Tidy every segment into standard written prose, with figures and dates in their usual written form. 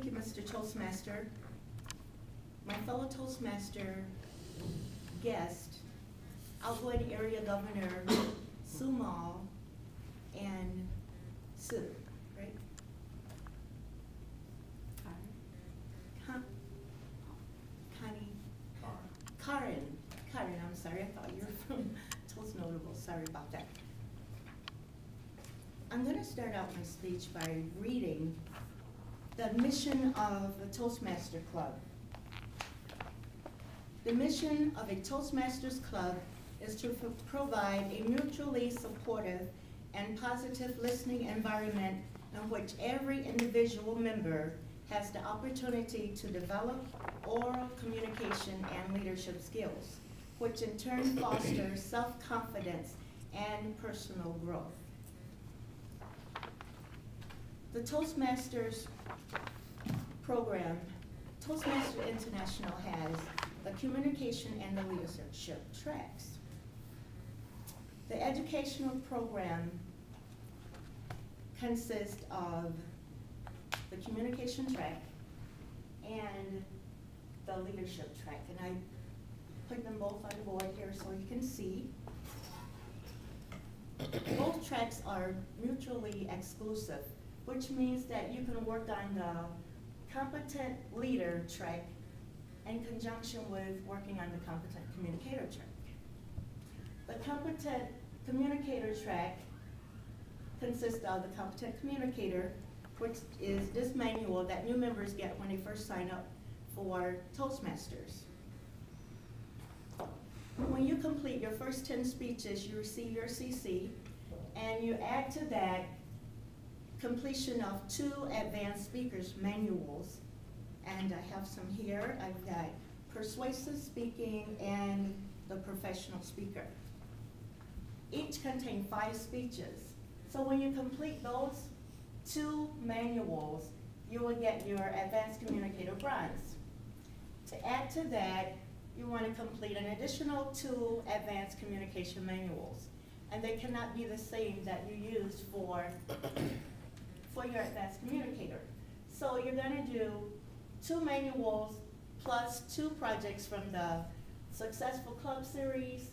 you, Mr. Toastmaster. My fellow Toastmaster guest, outgoing Area Governor Sumal and Sue, right? Karen, I'm sorry, I thought you were from Toast Notable, sorry about that. I'm gonna start out my speech by reading the mission of the Toastmaster Club. The mission of a Toastmasters Club is to provide a mutually supportive and positive listening environment in which every individual member has the opportunity to develop oral communication and leadership skills, which in turn fosters self-confidence and personal growth. The Toastmasters program, Toastmaster International has the communication and the leadership tracks. The educational program consists of the communication track and the leadership track. And I put them both on the board here so you can see. Both tracks are mutually exclusive, which means that you can work on the competent leader track in conjunction with working on the competent communicator track. The competent communicator track consists of the competent communicator, which is this manual that new members get when they first sign up for Toastmasters. When you complete your first 10 speeches, you receive your CC, and you add to that completion of 2 advanced speakers manuals. And I have some here. I've got persuasive speaking and the professional speaker. Each contain 5 speeches. So when you complete those 2 manuals, you will get your advanced communicator bronze. To add to that, you want to complete an additional 2 advanced communication manuals. And they cannot be the same that you used for your advanced communicator. So you're going to do 2 manuals plus 2 projects from the Successful Club series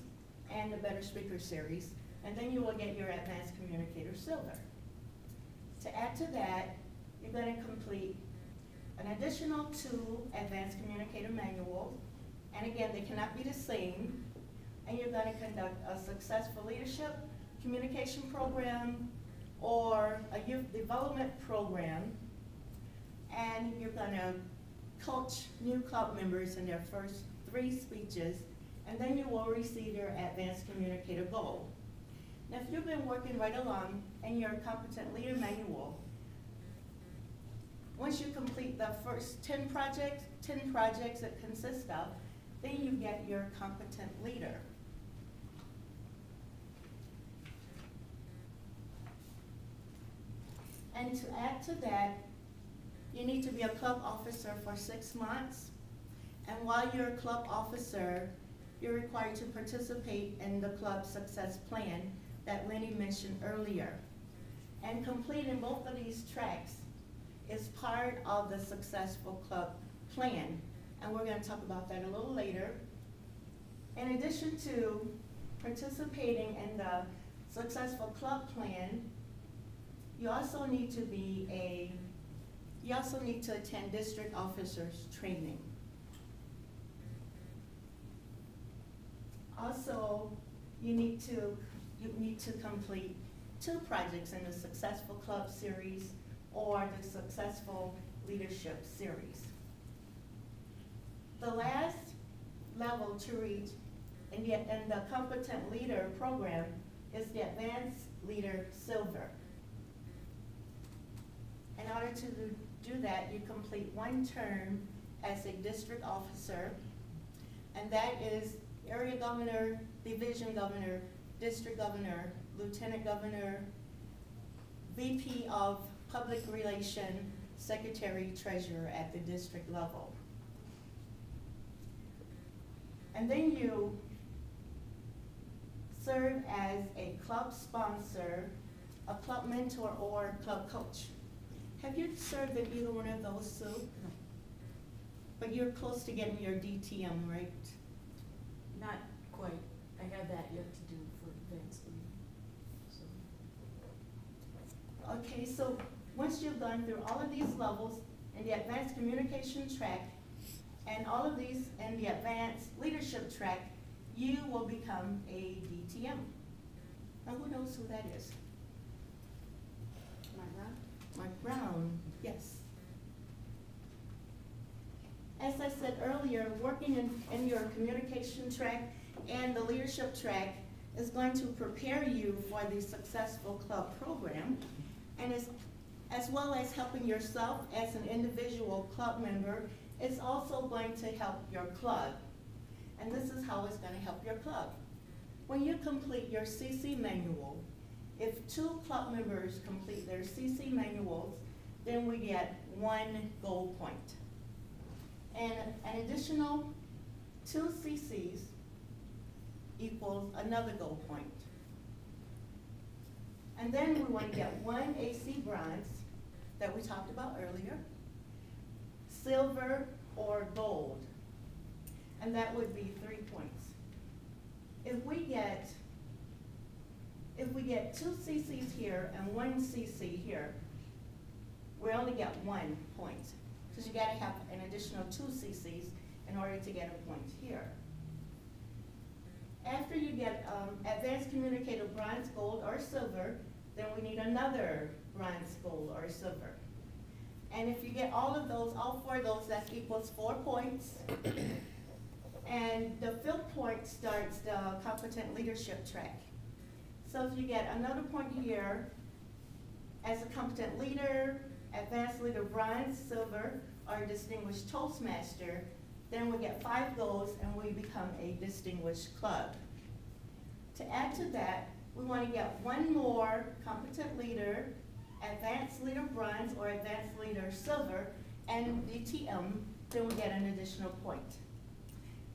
and the Better Speaker series, and then you will get your advanced communicator silver. To add to that, you're going to complete an additional 2 advanced communicator manuals, and again, they cannot be the same, and you're going to conduct a successful leadership communication program or a youth development program, and you're going to coach new club members in their first 3 speeches, and then you will receive your advanced communicator gold. Now, if you've been working right along in your competent leader manual, once you complete the first 10 projects it consists of, then you get your competent leader. And to add to that, you need to be a club officer for 6 months. And while you're a club officer, you're required to participate in the club success plan that Lenny mentioned earlier. And completing both of these tracks is part of the successful club plan. And we're going to talk about that a little later. In addition to participating in the successful club plan, you also need to attend district officers training. Also, you need to complete 2 projects in the Successful Club series or the Successful Leadership series. The last level to reach in the Competent Leader program is the Advanced Leader Silver. In order to do that, you complete 1 term as a district officer, and that is area governor, division governor, district governor, lieutenant governor, VP of public relation, secretary, treasurer at the district level. And then you serve as a club sponsor, a club mentor, or club coach. Have you served in either one of those, Sue? No. But you're close to getting your DTM, right? Not quite. I have that yet to do for advanced lead. So. Okay, so once you've gone through all of these levels in the advanced communication track and all of these in the advanced leadership track, you will become a DTM. Now who knows who that is? Mark Brown? Mark Brown, yes. As I said earlier, working in your communication track and the leadership track is going to prepare you for the successful club program, and as well as helping yourself as an individual club member, it's also going to help your club. And this is how it's going to help your club. When you complete your CC manual, if 2 club members complete their CC manuals, then we get 1 gold point. And an additional 2 CCs equals another gold point. And then we want to get 1 AC bronze that we talked about earlier, silver or gold, and that would be 3 points. If we get 2 CCs here and 1 CC here, we only get 1 point, because you got to have an additional 2 CCs in order to get a point here. After you get advanced communicator bronze, gold, or silver, then we need another bronze, gold, or silver. And if you get all of those, all 4 of those, that equals 4 points. And the 5th point starts the competent leadership track. So if you get another point here as a competent leader, advanced leader bronze, silver, or distinguished Toastmaster, then we get 5 golds and we become a distinguished club. To add to that, we want to get 1 more competent leader, advanced leader bronze, or advanced leader silver, and DTM, then we get an additional point.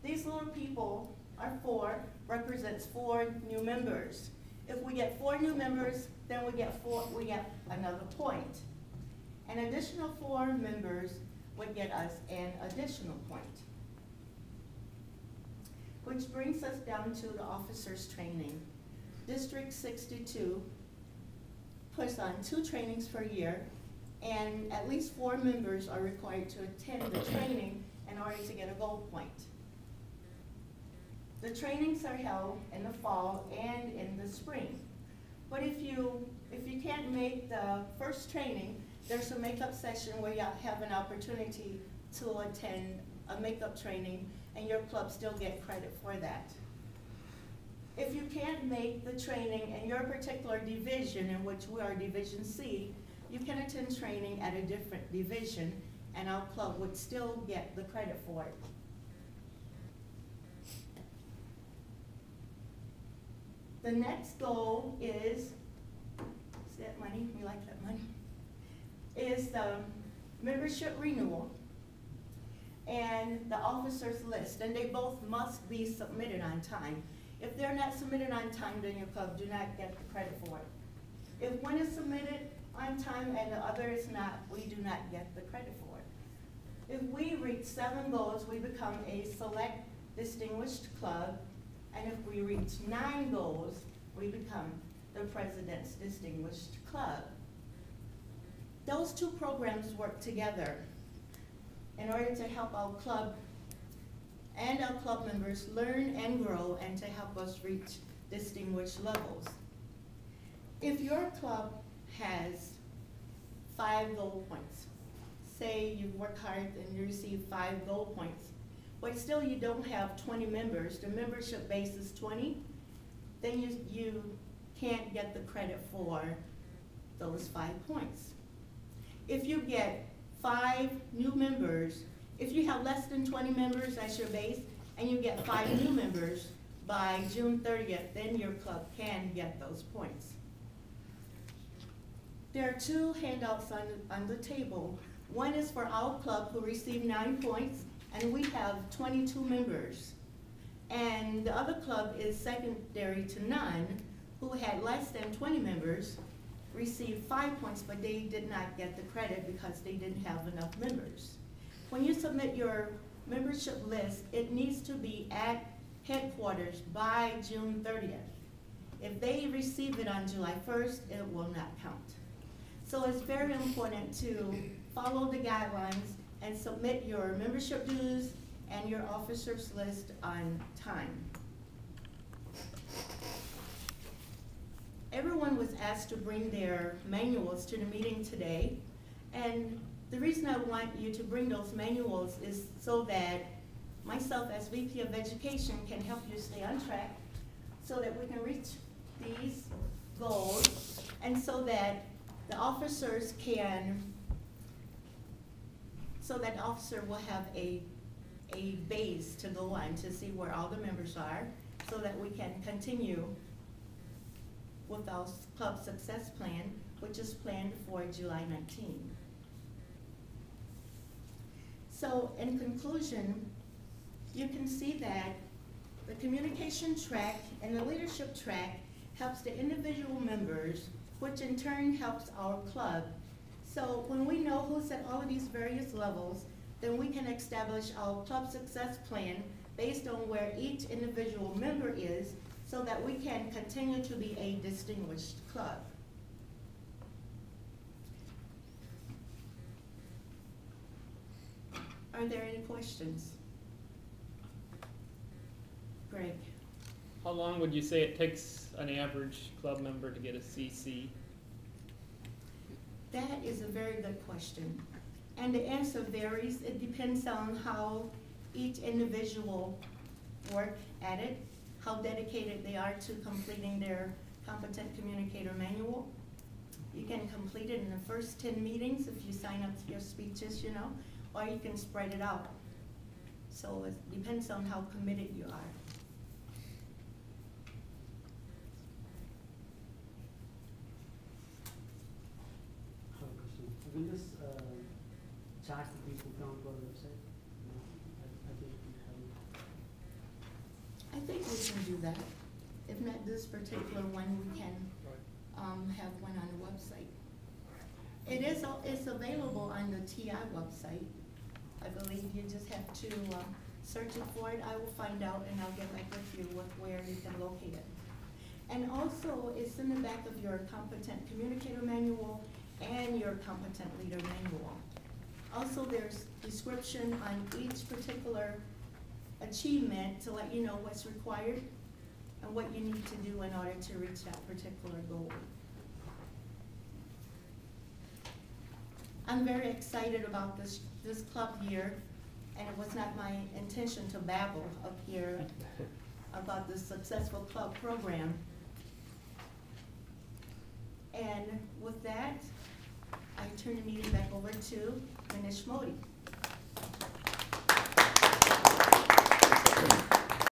These little people are 4, represents 4 new members. If we get 4 new members, then we get another point. An additional 4 members would get us an additional point. Which brings us down to the officers training. District 62 puts on 2 trainings per year, and at least 4 members are required to attend the training in order to get a gold point. The trainings are held in the fall and in the spring. But if you can't make the first training, there's a makeup session where you have an opportunity to attend a makeup training, and your club still get credit for that. If you can't make the training in your particular division, in which we are Division C, you can attend training at a different division, and our club would still get the credit for it. The next goal is that money? We like that money. Is the membership renewal and the officers list, and they both must be submitted on time. If they're not submitted on time, then your club do not get the credit for it. If one is submitted on time and the other is not, we do not get the credit for it. If we reach 7 goals, we become a select distinguished club, and if we reach 9 goals, we become the President's Distinguished Club. Those 2 programs work together in order to help our club and our club members learn and grow, and to help us reach distinguished levels. If your club has 5 gold points, say you work hard and you receive 5 gold points, but still you don't have 20 members, the membership base is 20, then you can't get the credit for those 5 points. If you get 5 new members, if you have less than 20 members as your base, and you get 5 new members by June 30th, then your club can get those points. There are 2 handouts on the table. One is for our club, who received 9 points, and we have 22 members. And the other club is secondary to none, who had less than 20 members, received 5 points, but they did not get the credit because they didn't have enough members. When you submit your membership list, it needs to be at headquarters by June 30th. If they receive it on July 1st, it will not count. So it's very important to follow the guidelines and submit your membership dues and your officers list on time. Everyone was asked to bring their manuals to the meeting today, and the reason I want you to bring those manuals is so that myself as VP of Education can help you stay on track so that we can reach these goals, and so that the officers can, so that the officer will have a base to go on to see where all the members are, so that we can continue with our club success plan, which is planned for July 19. So in conclusion, you can see that the communication track and the leadership track helps the individual members, which in turn helps our club. So when we know who's at all of these various levels, then we can establish our club success plan based on where each individual member is, so that we can continue to be a distinguished club. Are there any questions? Greg? How long would you say it takes an average club member to get a CC? That is a very good question. And the answer varies. It depends on how each individual work at it, how dedicated they are to completing their competent communicator manual. You can complete it in the first 10 meetings if you sign up to your speeches, you know, or you can spread it out. So it depends on how committed you are. Will this chart be put on our website? I think we can do that. If not this particular one, we can have one on the website. It's available on the TI website. I believe you just have to search it for it. I will find out and I'll get back with you with where you can locate it. And also, it's in the back of your competent communicator manual and your competent leader manual. Also, there's description on each particular achievement to let you know what's required and what you need to do in order to reach that particular goal. I'm very excited about this club year, and it was not my intention to babble up here about this successful club program. And with that, I turn the meeting back over to Ms. Modi.